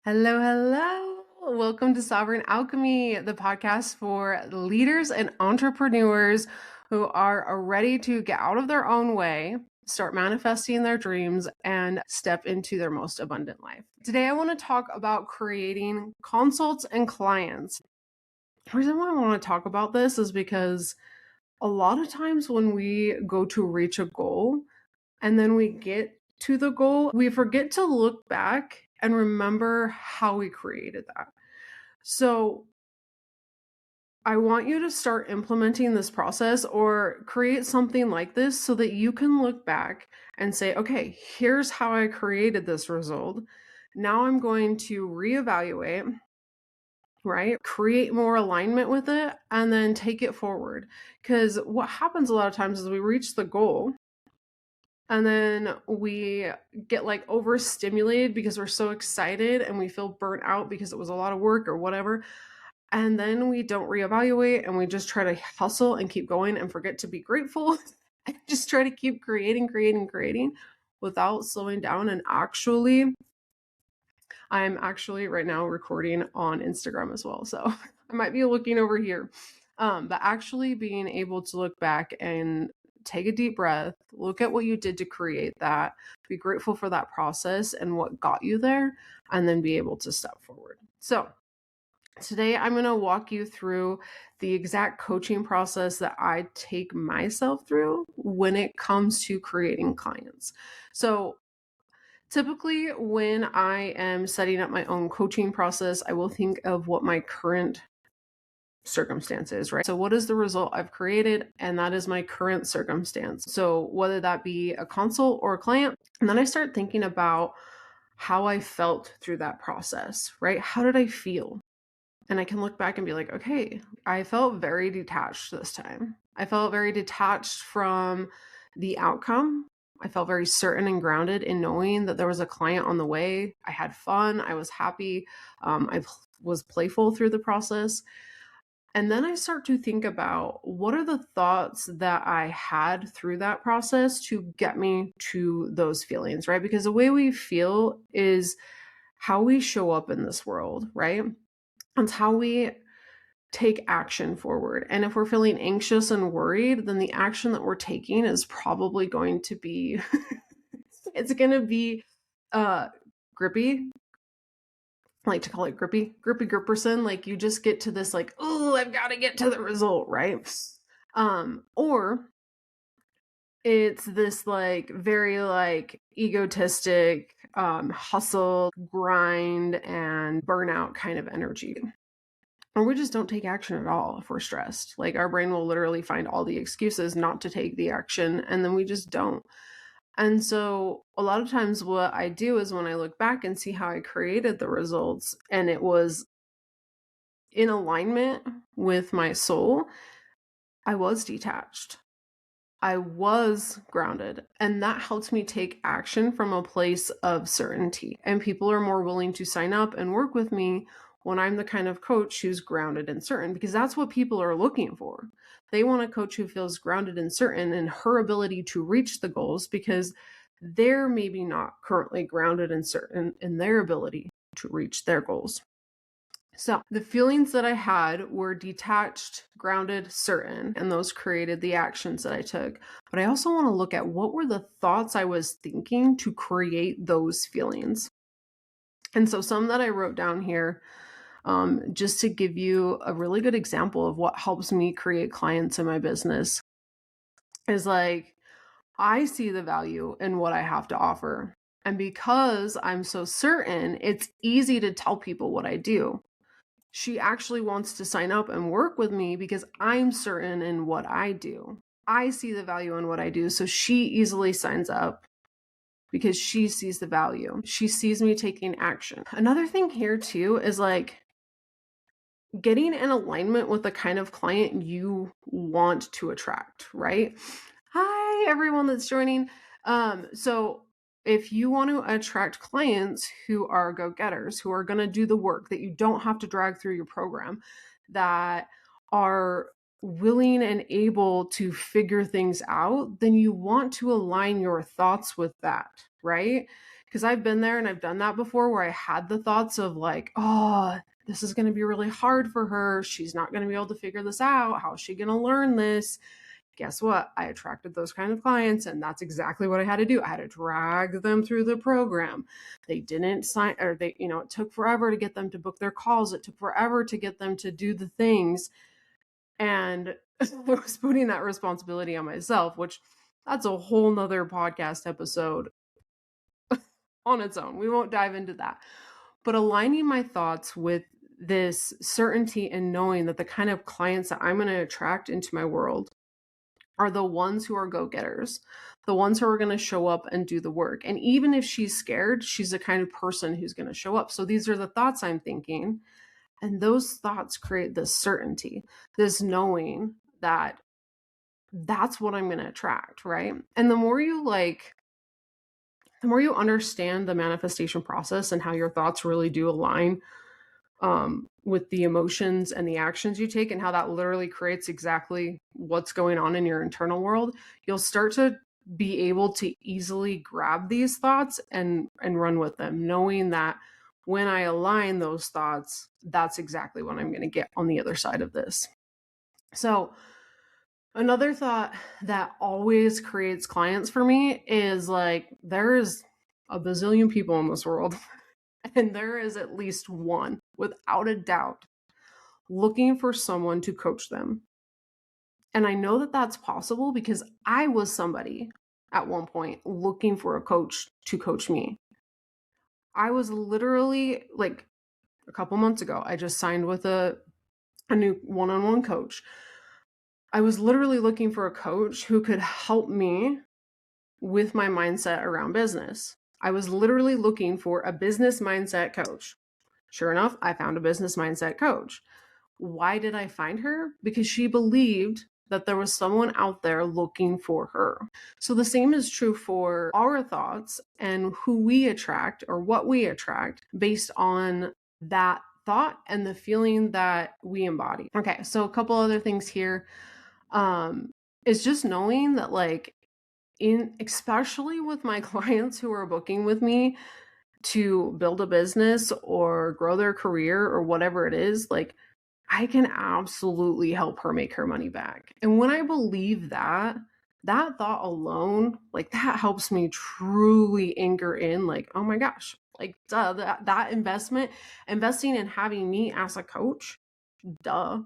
Hello, hello. Welcome to Sovereign Alchemy, the podcast for leaders and entrepreneurs who are ready to get out of their own way, start manifesting their dreams, and step into their most abundant life. Today, I want to talk about creating consults and clients. The reason why I want to talk about this is because a lot of times when we go to reach a goal and then we get to the goal, we forget to look back and remember how we created that. So I want you to start implementing this process or create something like this so that you can look back and say, okay, here's how I created this result. Now I'm going to reevaluate, right? Create more alignment with it and then take it forward. Because what happens a lot of times is we reach the goal and then we get like overstimulated because we're so excited and we feel burnt out because it was a lot of work or whatever. And then we don't reevaluate and we just try to hustle and keep going and forget to be grateful and just try to keep creating without slowing down. And actually, I'm actually right now recording on Instagram as well. So I might be looking over here. But actually being able to look back and take a deep breath, look at what you did to create that, be grateful for that process and what got you there, and then be able to step forward. So today I'm going to walk you through the exact coaching process that I take myself through when it comes to creating clients. So typically when I am setting up my own coaching process, I will think of what my current circumstances, right? So what is the result I've created? And that is my current circumstance. So whether that be a consult or a client, and then I start thinking about how I felt through that process, right? How did I feel? And I can look back and be like, okay, I felt very detached this time. I felt very detached from the outcome. I felt very certain and grounded in knowing that there was a client on the way. I had fun. I was happy. I was playful through the process. And then I start to think about what are the thoughts that I had through that process to get me to those feelings, right? Because the way we feel is how we show up in this world, right? It's how we take action forward. And if we're feeling anxious and worried, then the action that we're taking is probably going to be, it's going to be grippy. I like to call it grippy gripperson. Like you just get to this like, oh, I've got to get to the result, right? Or it's this like very like egotistic hustle, grind, and burnout kind of energy. Or we just don't take action at all if we're stressed. Like our brain will literally find all the excuses not to take the action, and then we just don't. And so a lot of times what I do is when I look back and see how I created the results and it was in alignment with my soul, I was detached. I was grounded, and that helps me take action from a place of certainty. And people are more willing to sign up and work with me when I'm the kind of coach who's grounded and certain, because that's what people are looking for. They want a coach who feels grounded and certain in her ability to reach the goals because they're maybe not currently grounded and certain in their ability to reach their goals. So the feelings that I had were detached, grounded, certain, and those created the actions that I took. But I also want to look at what were the thoughts I was thinking to create those feelings. And so some that I wrote down here, just to give you a really good example of what helps me create clients in my business, is like, I see the value in what I have to offer. And because I'm so certain, it's easy to tell people what I do. She actually wants to sign up and work with me because I'm certain in what I do. I see the value in what I do. So she easily signs up because she sees the value. She sees me taking action. Another thing here too is like getting in alignment with the kind of client you want to attract, right? Hi, everyone that's joining. So if you want to attract clients who are go-getters, who are going to do the work that you don't have to drag through your program, that are willing and able to figure things out, then you want to align your thoughts with that, right? because I've been there and I've done that before, where I had the thoughts of like, oh, this is going to be really hard for her. She's not going to be able to figure this out. How is she going to learn this? Guess what? I attracted those kind of clients, and that's exactly what I had to do. I had to drag them through the program. They didn't sign, or they, it took forever to get them to book their calls. It took forever to get them to do the things. And I was putting that responsibility on myself, which that's a whole nother podcast episode on its own. We won't dive into that. But aligning my thoughts with this certainty and knowing that the kind of clients that I'm going to attract into my world are the ones who are go-getters, the ones who are going to show up and do the work. And even if she's scared, she's the kind of person who's going to show up. So these are the thoughts I'm thinking. And those thoughts create this certainty, this knowing that that's what I'm going to attract, right? And the more you understand the manifestation process and how your thoughts really do align with the emotions and the actions you take, and how that literally creates exactly what's going on in your internal world, you'll start to be able to easily grab these thoughts and run with them, knowing that when I align those thoughts, that's exactly what I'm going to get on the other side of this. So another thought that always creates clients for me is like, there's a bazillion people in this world, and there is at least one, without a doubt, looking for someone to coach them. And I know that that's possible because I was somebody at one point looking for a coach to coach me. I was literally, like, a couple months ago, I just signed with a new one-on-one coach. I was literally looking for a coach who could help me with my mindset around business. I was literally looking for a business mindset coach. Sure enough, I found a business mindset coach. Why did I find her? Because she believed that there was someone out there looking for her. So the same is true for our thoughts and who we attract, or what we attract, based on that thought and the feeling that we embody. Okay, so a couple other things here is just knowing that, like, especially with my clients who are booking with me to build a business or grow their career or whatever it is, like, I can absolutely help her make her money back. And when I believe that thought alone, like, that helps me truly anchor in, like, oh my gosh, like, duh, that investing in having me as a coach, duh.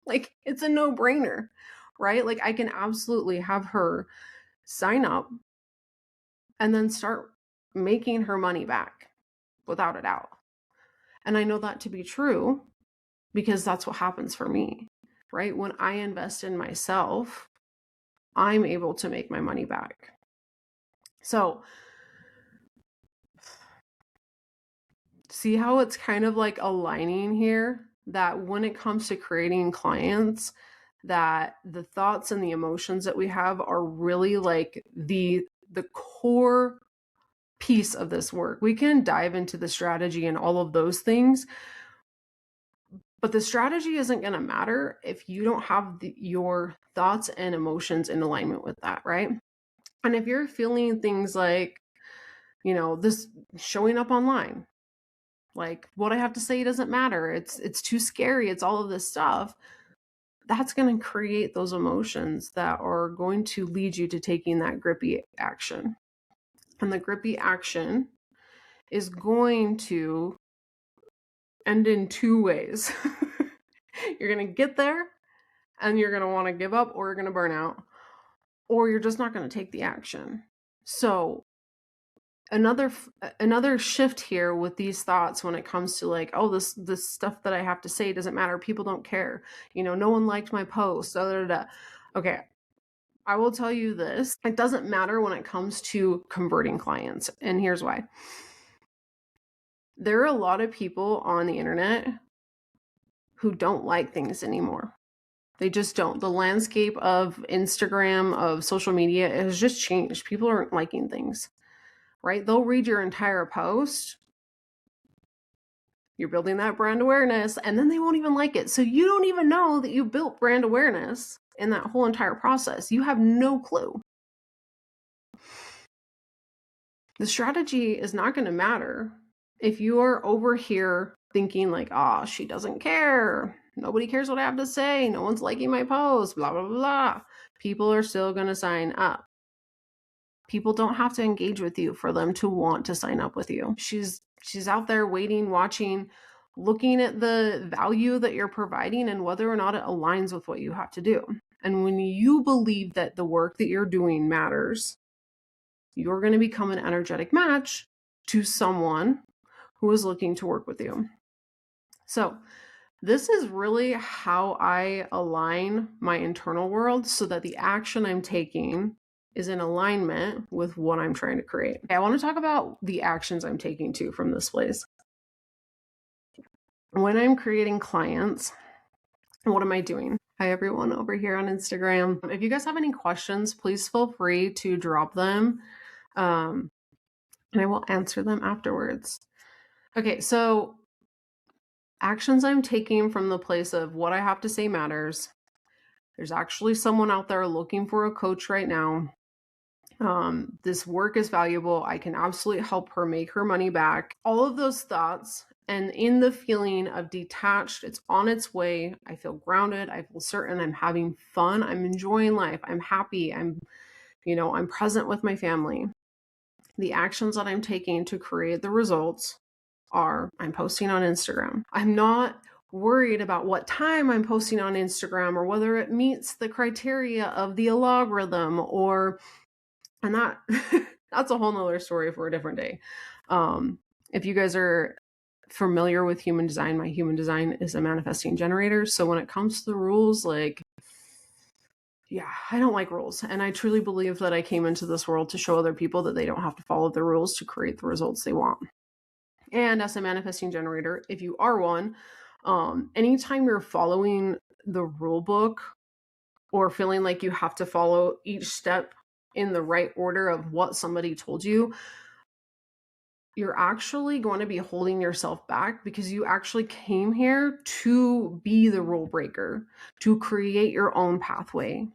Like, it's a no-brainer, right? Like, I can absolutely have her sign up and then start making her money back without a doubt. And I know that to be true because that's what happens for me, right? When I invest in myself, I'm able to make my money back. So see how it's kind of like aligning here, that when it comes to creating clients, that the thoughts and the emotions that we have are really like the core piece of this work. We can dive into the strategy and all of those things, but the strategy isn't going to matter if you don't have your thoughts and emotions in alignment with that, right? And if you're feeling things like, this showing up online, like, what I have to say doesn't matter, it's too scary, it's all of this stuff, that's going to create those emotions that are going to lead you to taking that grippy action. And the grippy action is going to end in two ways. You're going to get there and you're going to want to give up, or you're going to burn out, or you're just not going to take the action. So another shift here with these thoughts when it comes to, like, oh, this stuff that I have to say doesn't matter, people don't care, no one liked my post, Okay, I will tell you this, it doesn't matter when it comes to converting clients, and here's why. There are a lot of people on the internet who don't like things anymore. They just don't. The landscape of Instagram, of social media, has just changed. People aren't liking things, right? They'll read your entire post. You're building that brand awareness, and then they won't even like it. So you don't even know that you built brand awareness in that whole entire process. You have no clue. The strategy is not going to matter if you are over here thinking like, oh, she doesn't care. Nobody cares what I have to say. No one's liking my post, blah, blah, blah. People are still going to sign up. People don't have to engage with you for them to want to sign up with you. She's out there waiting, watching, looking at the value that you're providing and whether or not it aligns with what you have to do. And when you believe that the work that you're doing matters, you're going to become an energetic match to someone who is looking to work with you. So this is really how I align my internal world so that the action I'm taking is in alignment with what I'm trying to create. Okay, I want to talk about the actions I'm taking too from this place. When I'm creating clients, what am I doing? Hi, everyone over here on Instagram. If you guys have any questions, please feel free to drop them. And I will answer them afterwards. Okay, so actions I'm taking from the place of what I have to say matters. There's actually someone out there looking for a coach right now. This work is valuable. I can absolutely help her make her money back. All of those thoughts, and in the feeling of detached, it's on its way. I feel grounded. I feel certain. I'm having fun. I'm enjoying life. I'm happy. I'm present with my family. The actions that I'm taking to create the results are I'm posting on Instagram. I'm not worried about what time I'm posting on Instagram or whether it meets the criteria of the algorithm and that that's a whole nother story for a different day. If you guys are familiar with human design, my human design is a manifesting generator. So when it comes to the rules, I don't like rules. And I truly believe that I came into this world to show other people that they don't have to follow the rules to create the results they want. And as a manifesting generator, if you are one, anytime you're following the rule book or feeling like you have to follow each step in the right order of what somebody told you, you're actually going to be holding yourself back because you actually came here to be the rule breaker, to create your own pathway,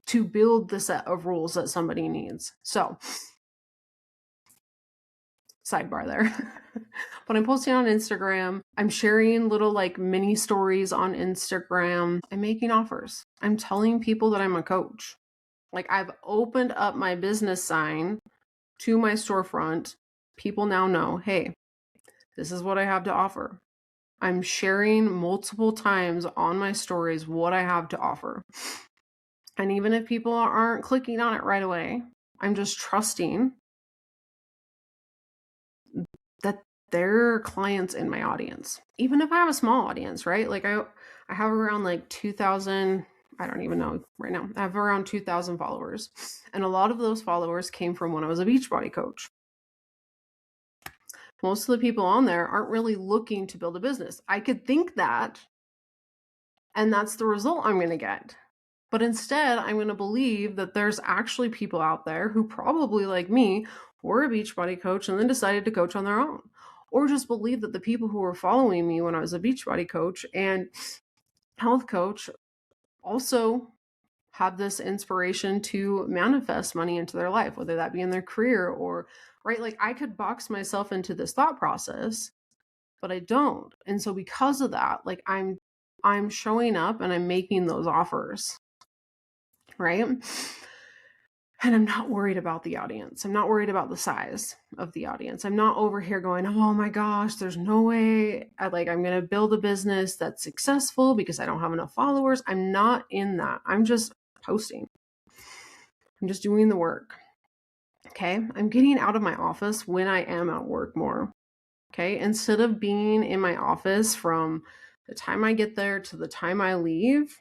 to build the set of rules that somebody needs. So, sidebar there. But I'm posting on Instagram. I'm sharing little mini stories on Instagram. I'm making offers. I'm telling people that I'm a coach. I've opened up my business sign to my storefront. People now know, hey, this is what I have to offer. I'm sharing multiple times on my stories what I have to offer. And even if people aren't clicking on it right away, I'm just trusting that they're clients in my audience. Even if I have a small audience, right? I have around 2,000, I don't even know right now. I have around 2,000 followers. And a lot of those followers came from when I was a Beachbody coach. Most of the people on there aren't really looking to build a business. I could think that, and that's the result I'm going to get. But instead, I'm going to believe that there's actually people out there who probably, like me, were a Beachbody coach and then decided to coach on their own. Or just believe that the people who were following me when I was a Beachbody coach and health coach also have this inspiration to manifest money into their life, whether that be in their career or, right? I could box myself into this thought process, but I don't. And so because of that, I'm showing up and I'm making those offers, right? And I'm not worried about the audience. I'm not worried about the size of the audience. I'm not over here going, oh my gosh, there's no way I'm going to build a business that's successful because I don't have enough followers. I'm not in that. I'm just posting. I'm just doing the work. Okay. I'm getting out of my office when I am at work more. Okay. Instead of being in my office from the time I get there to the time I leave,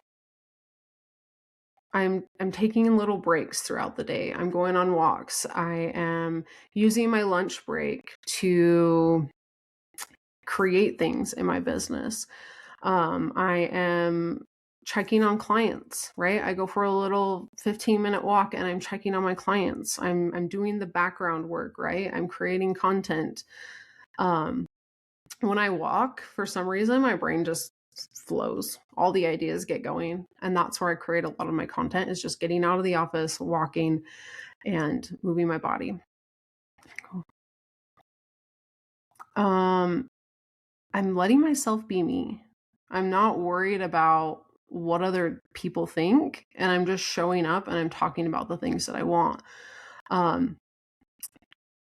I'm taking little breaks throughout the day. I'm going on walks. I am using my lunch break to create things in my business. I am checking on clients, right? I go for a little 15-minute walk and I'm checking on my clients. I'm doing the background work, right? I'm creating content. When I walk, for some reason, my brain just flows. All the ideas get going. And that's where I create a lot of my content, is just getting out of the office, walking, and moving my body. I'm letting myself be me. I'm not worried about what other people think, and I'm just showing up and I'm talking about the things that I want.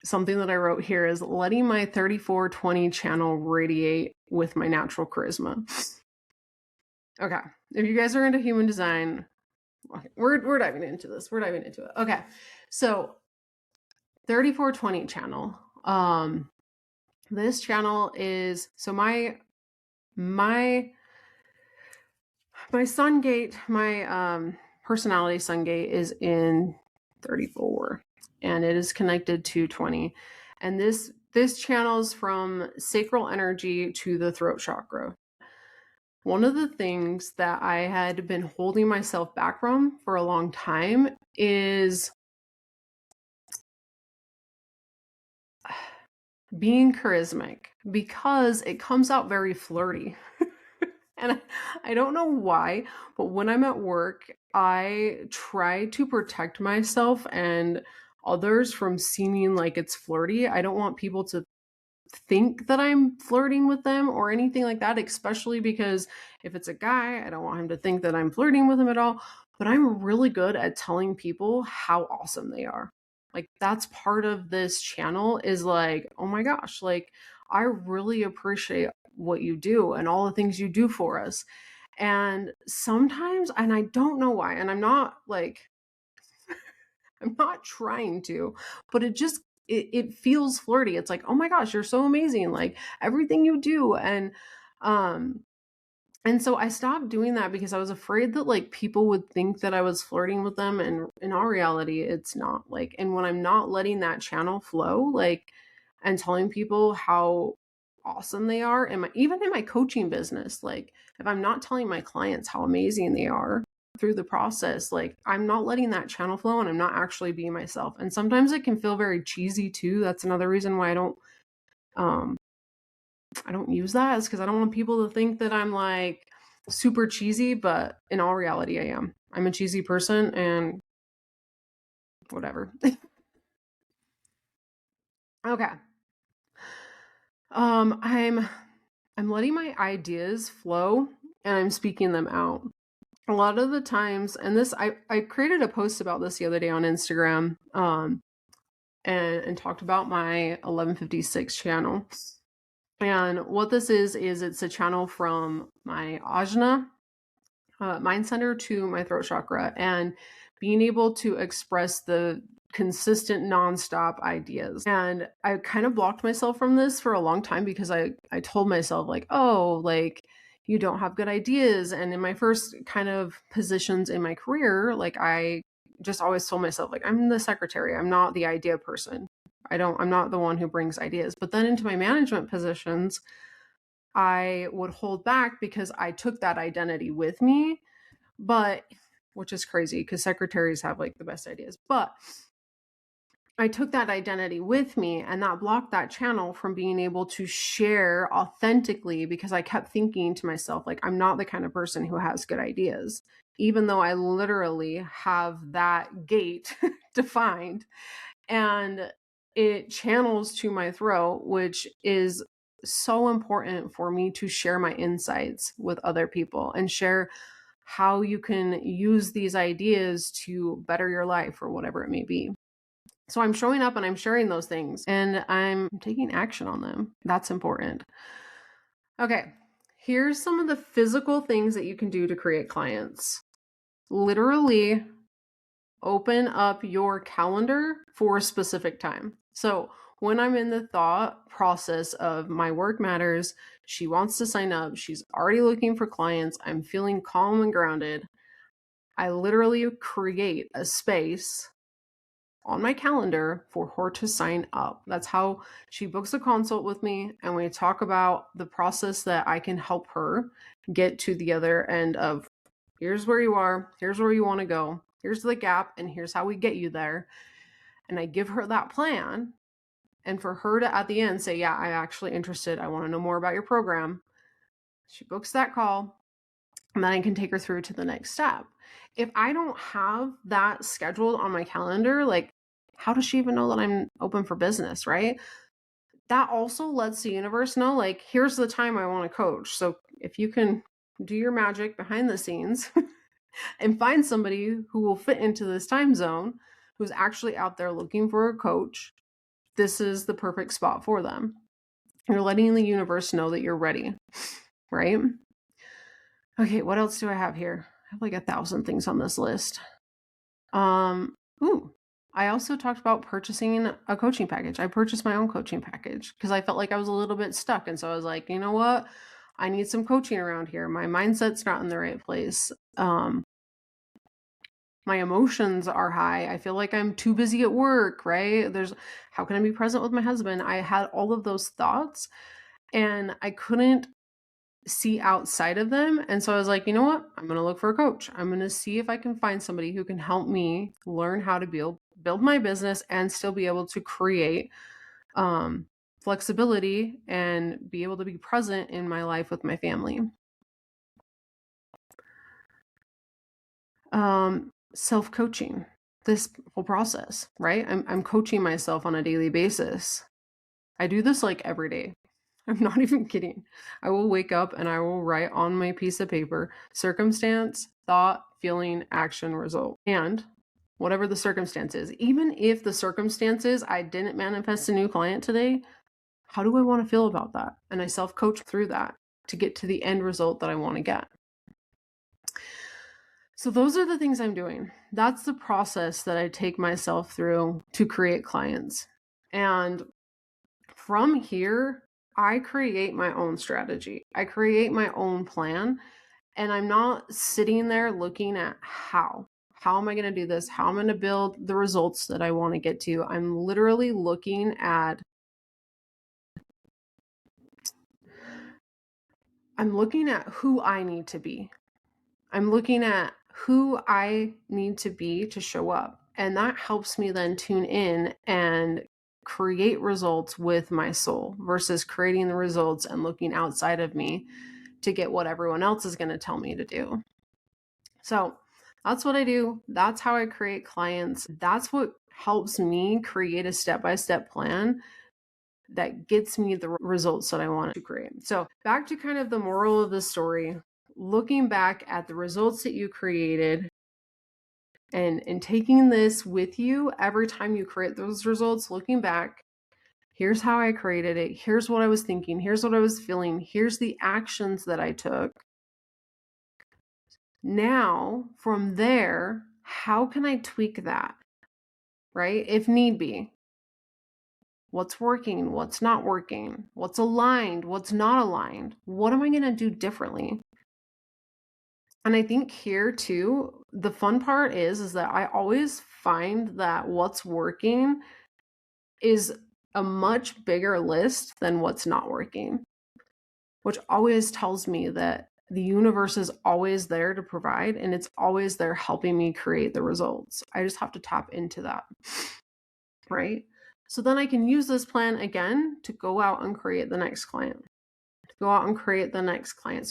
Something that I wrote here is letting my 3420 channel radiate with my natural charisma. Okay. If you guys are into human design, we're diving into this. We're diving into it. Okay. So 3420 channel. This channel is so my sun gate, my personality sun gate is in 34, and it is connected to 20. And this channels from sacral energy to the throat chakra. One of the things that I had been holding myself back from for a long time is being charismatic, because it comes out very flirty. And I don't know why, but when I'm at work, I try to protect myself and others from seeming like it's flirty. I don't want people to think that I'm flirting with them or anything like that, especially because if it's a guy, I don't want him to think that I'm flirting with him at all. But I'm really good at telling people how awesome they are. Like, that's part of this channel, is like, oh my gosh, like, I really appreciate what you do and all the things you do for us. And sometimes, and I don't know why, and I'm not trying to, but it feels flirty. It's like, oh my gosh, you're so amazing, like everything you do. And so I stopped doing that because I was afraid that like people would think that I was flirting with them, and in all reality it's not. Like, and when I'm not letting that channel flow, like, and telling people how awesome they are, and even in my coaching business, like if I'm not telling my clients how amazing they are through the process, like I'm not letting that channel flow and I'm not actually being myself. And sometimes it can feel very cheesy too. That's another reason why um I don't use that, is because I don't want people to think that I'm like super cheesy, but in all reality, I am. I'm a cheesy person, and whatever. Okay. I'm letting my ideas flow and I'm speaking them out. A lot of the times, and this I created a post about this the other day on Instagram, and talked about my 1156 channel. And what this is it's a channel from my ajna mind center to my throat chakra, and being able to express the consistent nonstop ideas. And I kind of blocked myself from this for a long time because I told myself like, oh, like you don't have good ideas. And in my first kind of positions in my career, like I just always told myself like, I'm the secretary, I'm not the idea person. I'm not the one who brings ideas. But then into my management positions, I would hold back because I took that identity with me, but which is crazy because secretaries have like the best ideas. But I took that identity with me, and that blocked that channel from being able to share authentically, because I kept thinking to myself, like, I'm not the kind of person who has good ideas, even though I literally have that gate defined. And it channels to my throat, which is so important for me to share my insights with other people and share how you can use these ideas to better your life or whatever it may be. So I'm showing up and I'm sharing those things and I'm taking action on them. That's important. Okay, here's some of the physical things that you can do to create clients. Literally open up your calendar for a specific time. So when I'm in the thought process of my work matters, she wants to sign up, she's already looking for clients, I'm feeling calm and grounded, I literally create a space on my calendar for her to sign up. That's how she books a consult with me, and we talk about the process that I can help her get to the other end of, here's where you are, here's where you want to go, here's the gap, and here's how we get you there. And I give her that plan, and for her to at the end say, yeah, I'm actually interested, I want to know more about your program. She books that call, and then I can take her through to the next step. If I don't have that scheduled on my calendar, like, how does she even know that I'm open for business, right? that also lets the universe know, like, here's the time I want to coach. So if you can do your magic behind the scenes and find somebody who will fit into this time zone, who's actually out there looking for a coach, this is the perfect spot for them. You're letting the universe know that you're ready, right? Okay, what else do I have here? I have like 1,000 things on this list. I also talked about purchasing a coaching package. I purchased my own coaching package because I felt like I was a little bit stuck. And so I was like, you know what? I need some coaching around here. My mindset's not in the right place. My emotions are high. I feel like I'm too busy at work, right? How can I be present with my husband? I had all of those thoughts and I couldn't see outside of them. And so I was like, you know what? I'm going to look for a coach. I'm going to see if I can find somebody who can help me learn how to build my business and still be able to create flexibility and be able to be present in my life with my family. Self-coaching, this whole process, right? I'm coaching myself on a daily basis. I do this like every day. I'm not even kidding. I will wake up and I will write on my piece of paper, circumstance, thought, feeling, action, result. And whatever the circumstance is, even if the circumstance is I didn't manifest a new client today, how do I want to feel about that? And I self-coach through that to get to the end result that I want to get. So those are the things I'm doing. That's the process that I take myself through to create clients. And from here, I create my own strategy. I create my own plan. And I'm not sitting there looking at how am I going to do this? How am I going to build the results that I want to get to? I'm literally looking at who I need to be. I'm looking at who I need to be to show up. And that helps me then tune in and create results with my soul versus creating the results and looking outside of me to get what everyone else is going to tell me to do. So that's what I do. That's how I create clients. That's what helps me create a step-by-step plan that gets me the results that I want to create. So back to kind of the moral of the story, looking back at the results that you created and taking this with you every time you create those results, looking back, here's how I created it. Here's what I was thinking. Here's what I was feeling. Here's the actions that I took. Now, from there, how can I tweak that, right? If need be. What's working? What's not working? What's aligned? What's not aligned? What am I going to do differently? And I think here too, the fun part is that I always find that what's working is a much bigger list than what's not working, which always tells me that the universe is always there to provide and it's always there helping me create the results. I just have to tap into that, right? So then I can use this plan again to go out and create the next client. So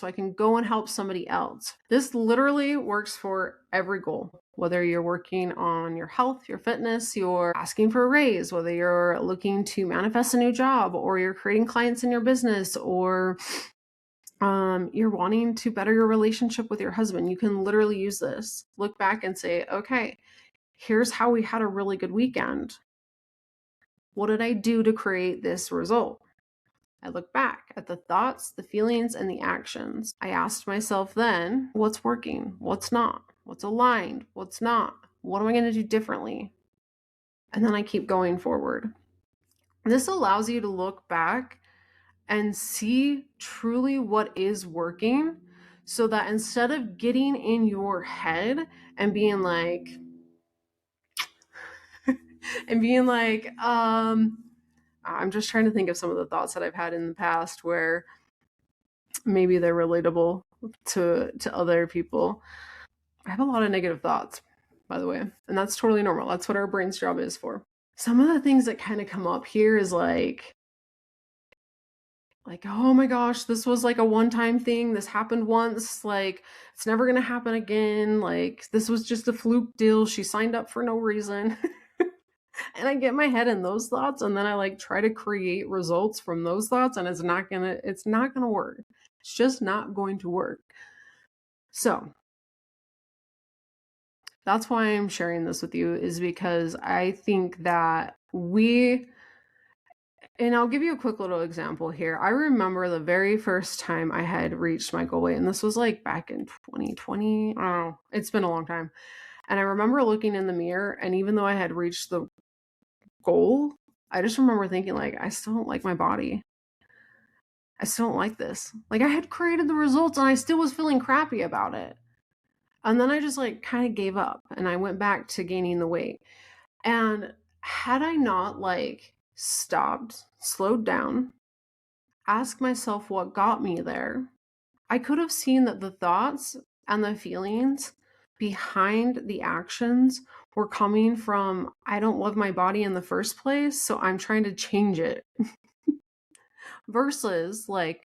I can go and help somebody else. This literally works for every goal, whether you're working on your health, your fitness, you're asking for a raise, whether you're looking to manifest a new job, or you're creating clients in your business, or you're wanting to better your relationship with your husband. You can literally use this. Look back and say, okay, here's how we had a really good weekend. What did I do to create this result? I look back at the thoughts, the feelings, and the actions. I asked myself then, what's working? What's not? What's aligned? What's not? What am I going to do differently? And then I keep going forward. This allows you to look back and see truly what is working so that instead of getting in your head and being like, I'm just trying to think of some of the thoughts that I've had in the past where maybe they're relatable to other people. I have a lot of negative thoughts, by the way, and that's totally normal. That's what our brain's job is for. Some of the things that kind of come up here is like, oh my gosh, this was like a one-time thing. This happened once. Like, it's never going to happen again. Like, this was just a fluke deal. She signed up for no reason. And I get my head in those thoughts, and then I like try to create results from those thoughts, and it's not gonna work. It's just not going to work. So that's why I'm sharing this with you, is because I think that and I'll give you a quick little example here. I remember the very first time I had reached my goal weight, and this was like back in 2020. I don't know. It's been a long time. And I remember looking in the mirror, and even though I had reached the goal, I just remember thinking, like, I still don't like my body. I still don't like this. Like, I had created the results and I still was feeling crappy about it. And then I just like kind of gave up and I went back to gaining the weight. And had I not like stopped, slowed down, asked myself what got me there, I could have seen that the thoughts and the feelings behind the actions were coming from, I don't love my body in the first place, so I'm trying to change it. Versus like,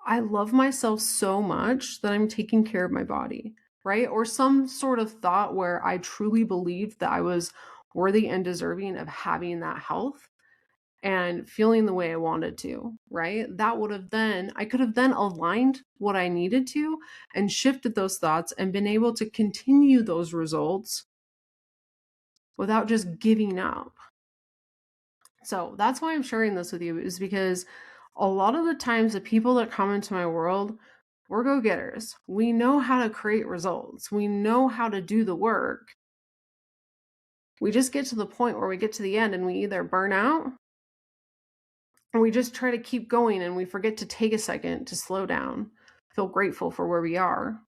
I love myself so much that I'm taking care of my body, right? Or some sort of thought where I truly believed that I was worthy and deserving of having that health and feeling the way I wanted to, right? I could have then aligned what I needed to and shifted those thoughts and been able to continue those results without just giving up. So that's why I'm sharing this with you, is because a lot of the times the people that come into my world, we're go-getters. We know how to create results. We know how to do the work. We just get to the point where we get to the end and we either burn out or we just try to keep going and we forget to take a second to slow down, feel grateful for where we are,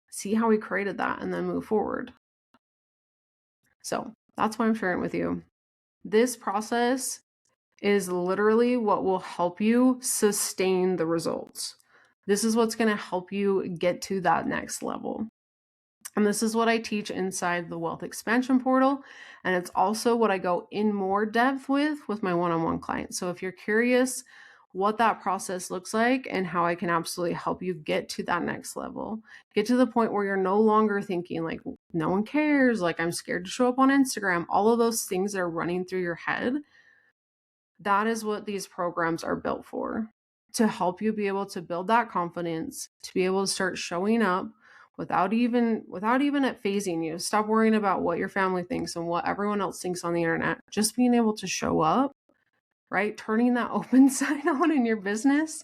see how we created that, and then move forward. So that's why I'm sharing with you. This process is literally what will help you sustain the results. This is what's going to help you get to that next level. And this is what I teach inside the Wealth Expansion Portal. And it's also what I go in more depth with my one-on-one clients. So if you're curious what that process looks like and how I can absolutely help you get to that next level, get to the point where you're no longer thinking like, no one cares, like I'm scared to show up on Instagram, all of those things that are running through your head, that is what these programs are built for, to help you be able to build that confidence, to be able to start showing up without even it phasing you. Stop worrying about what your family thinks and what everyone else thinks on the internet. Just being able to show up, right? Turning that open sign on in your business,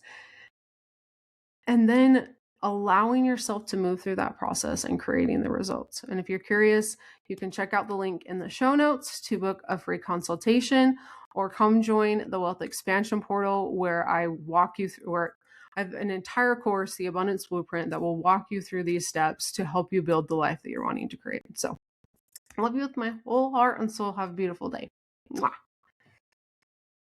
and then allowing yourself to move through that process and creating the results. And if you're curious, you can check out the link in the show notes to book a free consultation, or come join the Wealth Expansion Portal, where I walk you through, where I have an entire course, the Abundance Blueprint, that will walk you through these steps to help you build the life that you're wanting to create. So I love you with my whole heart and soul. Have a beautiful day. Mwah.